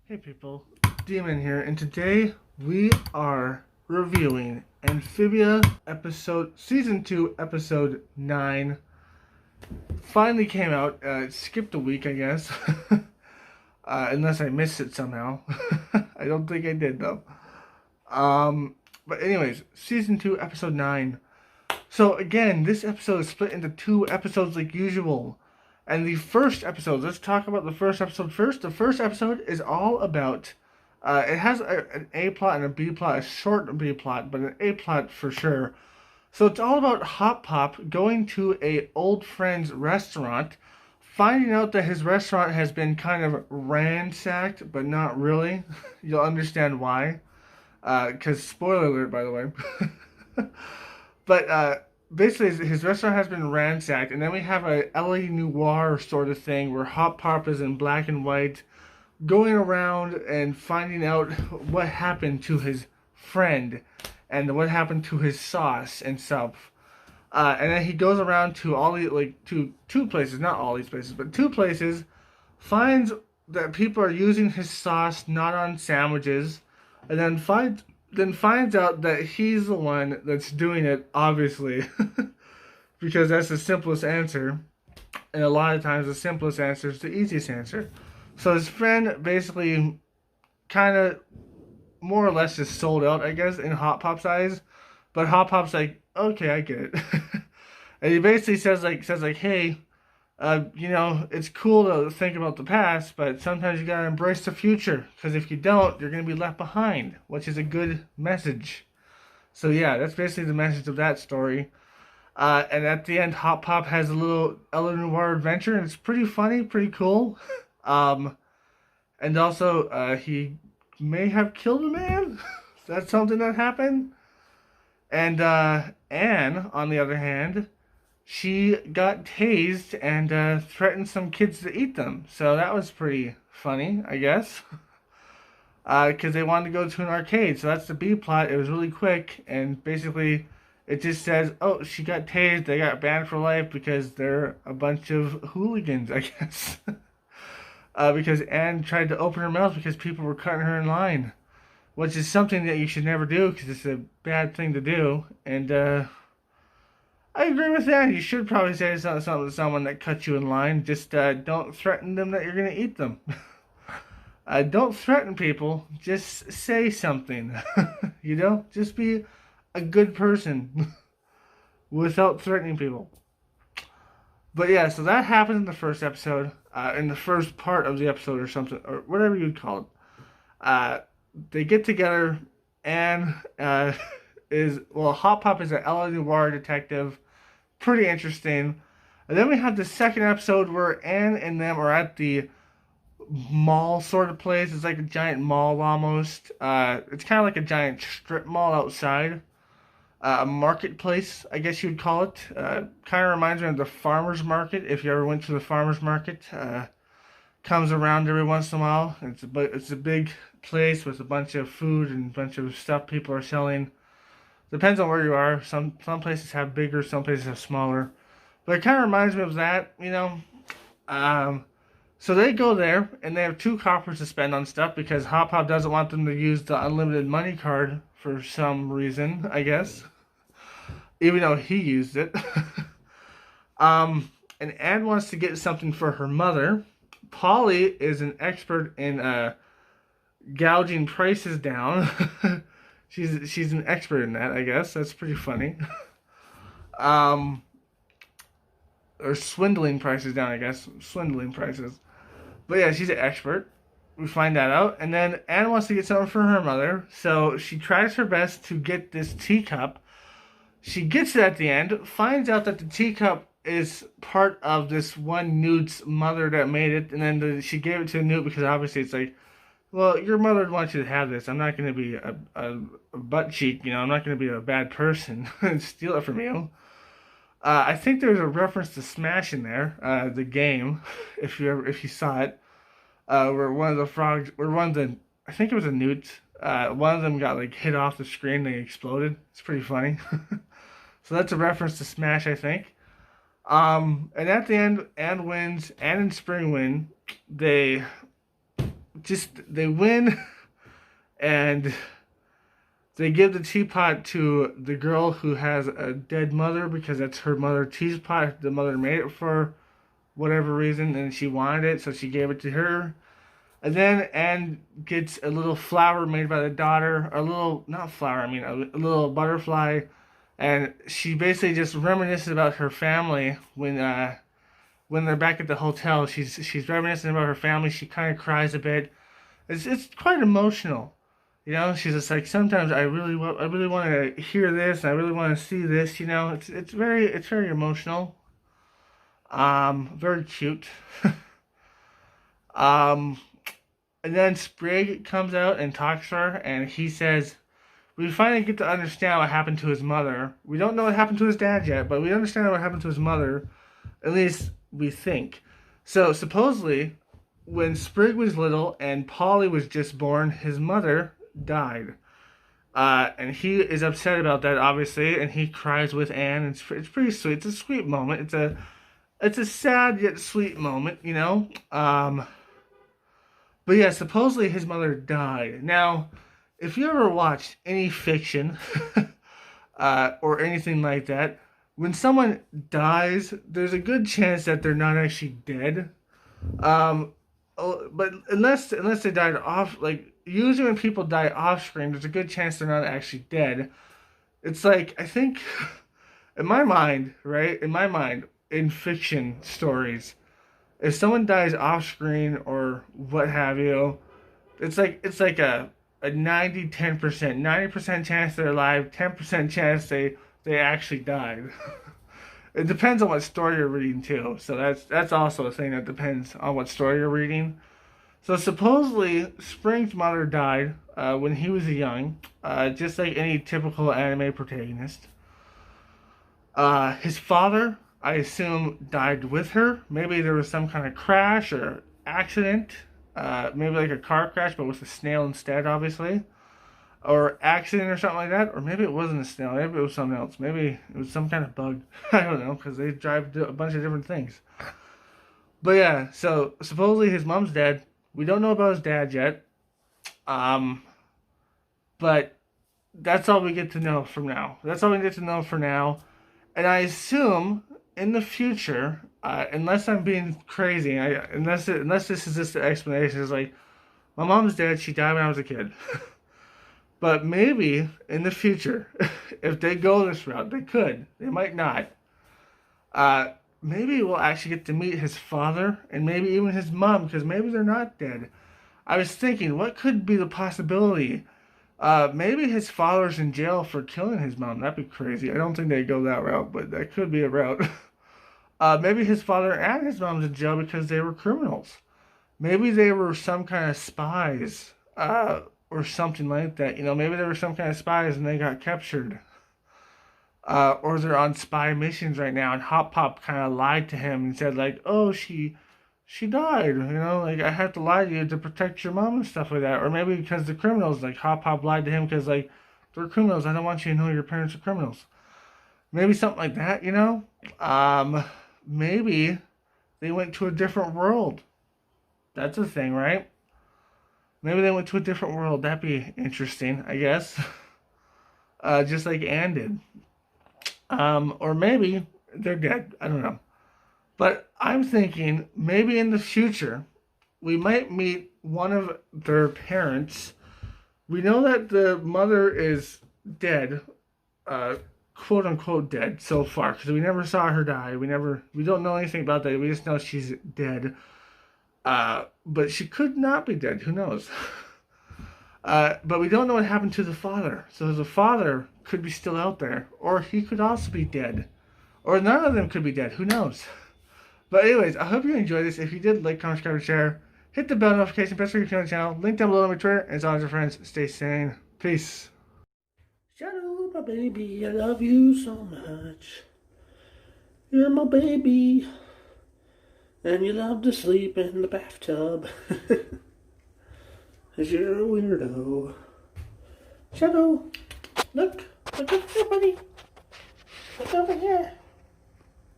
Hey people, Demon here, and today we are reviewing Amphibia Season 2, Episode 9. Finally came out, it skipped a week, I guess. Unless I missed it somehow. I don't think I did, though. But anyways, Season 2, Episode 9. So again, this episode is split into two episodes like usual. And the first episode, let's talk about the first episode first. The first episode is all about, it has an A plot and a B plot, a short B plot, but an A plot for sure. So it's all about Hop Pop going to a old friend's restaurant, finding out that his restaurant has been kind of ransacked, but not really. You'll understand why. Because, spoiler alert, by the way. But, basically, his restaurant has been ransacked, and then we have a LA noir sort of thing where Hop Pop is in black and white, going around and finding out what happened to his friend and what happened to his sauce and stuff. And then he goes around to all these, like, to two places, not all these places, but two places, finds that people are using his sauce not on sandwiches, and then finds out that he's the one that's doing it, obviously, because that's the simplest answer, and a lot of times the simplest answer is the easiest answer. So his friend basically kind of more or less just sold out, I guess, in Hop Pop's eyes, but Hop Pop's like, okay, I get it. And he basically says like, hey, it's cool to think about the past, but sometimes you gotta embrace the future, because if you don't, you're gonna be left behind, which is a good message. So yeah, that's basically the message of that story. And at the end, Hop Pop has a little Ella Noir adventure, and it's pretty funny, pretty cool. And also, he may have killed a man. That's something that happened. And Anne, on the other hand, she got tased and threatened some kids to eat them. So that was pretty funny, I guess. Because they wanted to go to an arcade. So that's the B plot. It was really quick. And basically, it just says, oh, she got tased. They got banned for life because they're a bunch of hooligans, I guess. Because Anne tried to open her mouth because people were cutting her in line. Which is something that you should never do because it's a bad thing to do. And, I agree with that. You should probably say something to someone that cuts you in line. Just don't threaten them that you're going to eat them. Don't threaten people. Just say something. Just be a good person without threatening people. But yeah, so that happened in the first episode, in the first part of the episode or something, or whatever you'd call it. They get together and Hop Pop is an LA Noir detective. Pretty interesting. And then we have the second episode where Anne and them are at the mall sort of place. It's like a giant mall almost. It's kind of like a giant strip mall outside. A marketplace, I guess you'd call it. Kind of reminds me of the farmer's market. If you ever went to the farmer's market, comes around every once in a while. It's a big place with a bunch of food and a bunch of stuff people are selling. Depends on where you are. Some places have bigger, some places have smaller. But it kind of reminds me of that, So they go there, and they have 2 coppers to spend on stuff because Hop Hop doesn't want them to use the unlimited money card for some reason, I guess. Even though he used it. And Anne wants to get something for her mother. Polly is an expert in gouging prices down. She's an expert in that, I guess. That's pretty funny. Or swindling prices down, I guess. Swindling prices. But yeah, she's an expert. We find that out. And then Anne wants to get something for her mother. So she tries her best to get this teacup. She gets it at the end. Finds out that the teacup is part of this one Newt's mother that made it. And then she gave it to Newt because obviously it's like, well, your mother would want you to have this. I'm not going to be a butt cheek, I'm not going to be a bad person and steal it from you. I think there's a reference to Smash in there, the game, if you saw it, where one of the frogs, I think it was a newt, one of them got like hit off the screen and they exploded. It's pretty funny. So that's a reference to Smash, I think. And at the end, Anne wins. Anne and Spring win. They they win, and they give the teapot to the girl who has a dead mother because that's her mother teapot. The mother made it for whatever reason, and she wanted it, so she gave it to her. And then Anne gets a little flower made by the daughter, a little, not flower, I mean, a little butterfly. And she basically just reminisces about her family when they're back at the hotel. She's reminiscing about her family. She kind of cries a bit. It's quite emotional. You know, she's just like, sometimes I really want to hear this, and I really want to see this, you know. It's very emotional. Very cute. And then Sprig comes out and talks to her, and he says, we finally get to understand what happened to his mother. We don't know what happened to his dad yet, but we understand what happened to his mother. At least we think. So supposedly, when Sprig was little and Polly was just born, his mother died. And he is upset about that, obviously, and he cries with Anne. It's pretty sweet. It's a sweet moment. It's a sad yet sweet moment, you know. But yeah, supposedly his mother died. Now, if you ever watched any fiction or anything like that, when someone dies, there's a good chance that they're not actually dead. But unless they died off, like, usually when people die off screen, there's a good chance they're not actually dead. It's like, I think, in my mind, right? In my mind, in fiction stories, if someone dies off screen or what have you, it's like a 90-10%, 90% chance they're alive, 10% chance they actually died. It depends on what story you're reading too. So that's also a thing that depends on what story you're reading. So supposedly Spring's mother died when he was young, just like any typical anime protagonist. His father, I assume, died with her. Maybe there was some kind of crash or accident. Maybe like a car crash, but with a snail instead, obviously. Or accident or something like that. Or maybe it wasn't a snail. Maybe it was something else. Maybe it was some kind of bug. I don't know, because they drive a bunch of different things. But yeah, so supposedly his mom's dead. We don't know about his dad yet. But that's all we get to know from now. That's all we get to know for now. And I assume in the future, unless I'm being crazy, unless this is just the explanation, is like, my mom's dead, she died when I was a kid. But maybe in the future, if they go this route, they could. They might not. Maybe we'll actually get to meet his father and maybe even his mom, because maybe they're not dead. I was thinking, what could be the possibility? Maybe his father's in jail for killing his mom. That'd be crazy. I don't think they'd go that route, but that could be a route. Maybe his father and his mom's in jail because they were criminals. Maybe they were some kind of spies, or something like that. You know, maybe they were some kind of spies and they got captured. Or they're on spy missions right now, and Hop Pop kind of lied to him and said, like, oh, she died, you know, like, I have to lie to you to protect your mom and stuff like that. Or maybe because the criminals, like, Hop Pop lied to him because, like, they're criminals, I don't want you to know your parents are criminals. Maybe something like that, you know? Maybe they went to a different world. That's a thing, right? Maybe they went to a different world. That'd be interesting, I guess. Just like Anne did. Or maybe they're dead. I don't know. But I'm thinking maybe in the future we might meet one of their parents. We know that the mother is dead, quote unquote dead so far, because we never saw her die. We don't know anything about that. We just know she's dead. But she could not be dead. Who knows? But we don't know what happened to the father. So the father could be still out there, or he could also be dead, or none of them could be dead. Who knows? But anyways, I hope you enjoyed this. If you did, like, comment, subscribe, and share. Hit the bell notification, best way you can on the channel. Link down below on my Twitter. And as always, your friends, stay sane. Peace. Shadow, my baby, I love you so much. You're my baby. And you love to sleep in the bathtub. 'Cause you're a weirdo. Shadow, look. Look over here, buddy. Look over here.